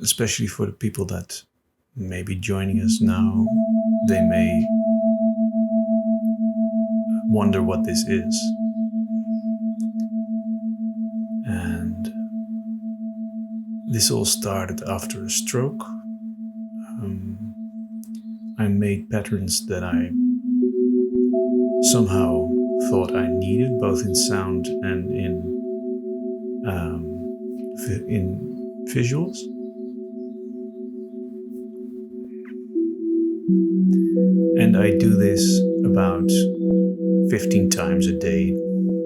especially for the people that may be joining us now. They may wonder what this is. And this all started after a stroke. I made patterns that I somehow thought I needed, both in sound and in visuals. And I do this about 15 times a day,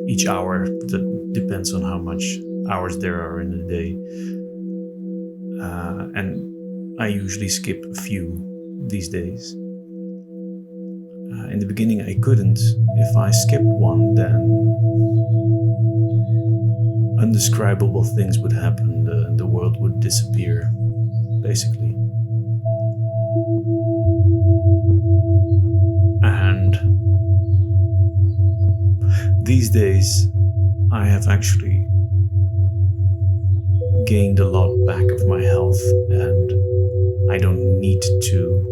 each hour. That depends on how much hours there are in a day. And I usually skip a few these days. In the beginning I couldn't. If I skipped one, then undescribable things would happen. The world would disappear, basically. And these days I have actually gained a lot back of my health, and I don't need to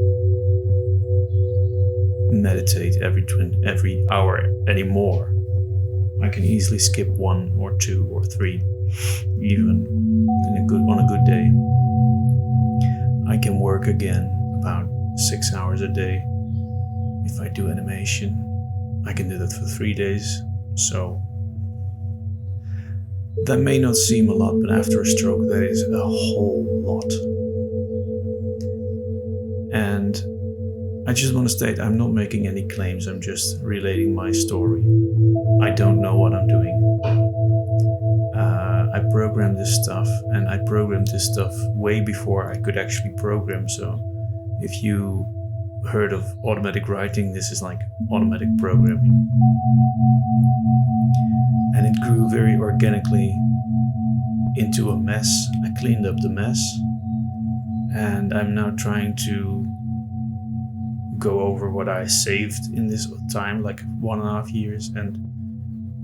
meditate every hour anymore. I can easily skip 1 or 2 or 3, even on a good day. I can work again about 6 hours a day. If I do animation, I can do that for 3 days. So that may not seem a lot, but after a stroke, that is a whole lot. And I just want to state, I'm not making any claims, I'm just relating my story. I don't know what I'm doing. I programmed this stuff, and I programmed this stuff way before I could actually program. So if you heard of automatic writing, this is like automatic programming. And it grew very organically into a mess. I cleaned up the mess, and I'm now trying to go over what I saved in this time, like 1.5 years, and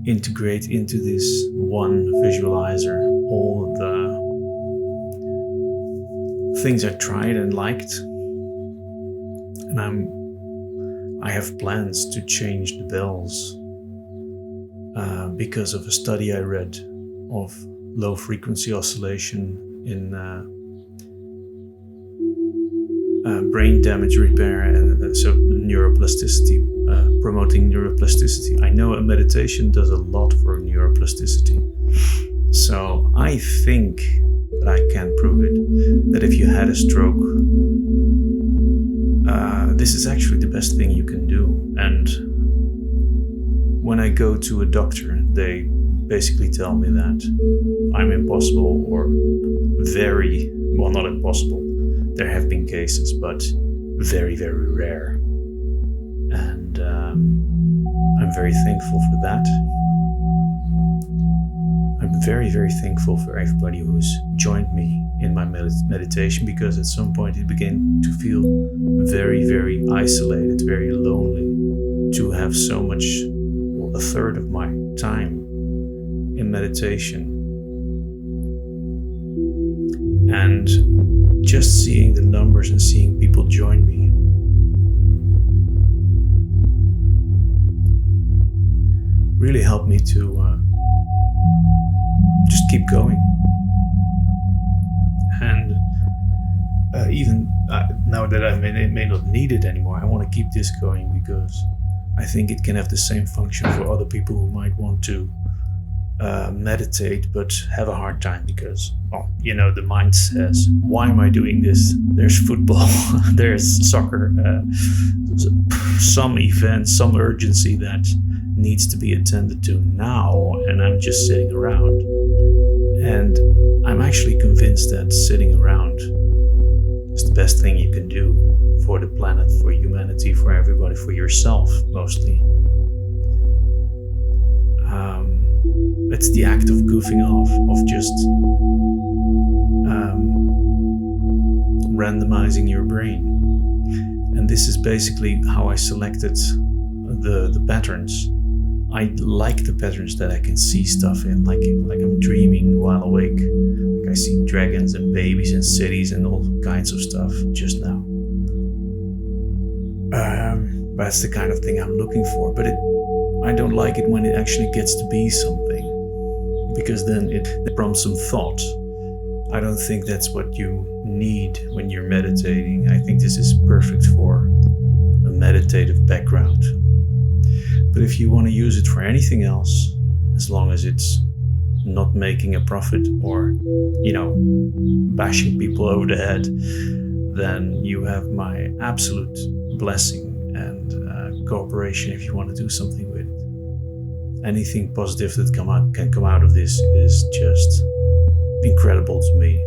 integrate into this one visualizer all the things I tried and liked. And I have plans to change the bells because of a study I read of low frequency oscillation in brain damage repair, and so neuroplasticity, promoting neuroplasticity. I know a meditation does a lot for neuroplasticity. So I think, but I can't prove it, that if you had a stroke, this is actually the best thing you can do. And when I go to a doctor, they basically tell me that I'm impossible, or very, well, not impossible. There have been cases, but very, very rare. And I'm very thankful for that. I'm very, very thankful for everybody who's joined me in my meditation, because at some point it began to feel very, very isolated, very lonely, to have so much, well, a third of my time in meditation. And just seeing the numbers and seeing people join me really helped me to just keep going. And even now that I may not need it anymore, I want to keep this going, because I think it can have the same function for other people who might want to meditate but have a hard time, because, well, you know, the mind says, why am I doing this? There's football, there's soccer, some event, some urgency that needs to be attended to now, and I'm just sitting around. And I'm actually convinced that sitting around is the best thing you can do for the planet, for humanity, for everybody, for yourself mostly. It's the act of goofing off, of just randomizing your brain. And this is basically how I selected the patterns. I like the patterns that I can see stuff in, like I'm dreaming while awake. Like I see dragons and babies and cities and all kinds of stuff just now. That's the kind of thing I'm looking for, but I don't like it when it actually gets to be something, because then it prompts some thought. I don't think that's what you need when you're meditating. I think this is perfect for a meditative background. But if you want to use it for anything else, as long as it's not making a profit or, bashing people over the head, then you have my absolute blessing and cooperation if you want to do something with it. Anything positive that can come out of this is just incredible to me.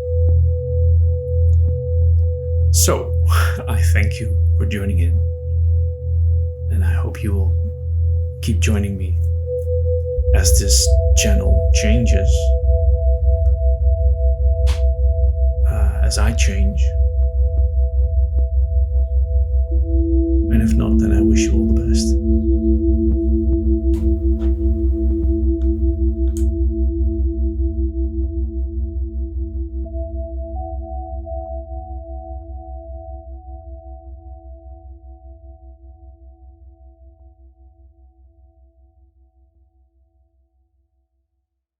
So, I thank you for joining in, and I hope you will keep joining me as this channel changes, as I change. And if not, then I wish you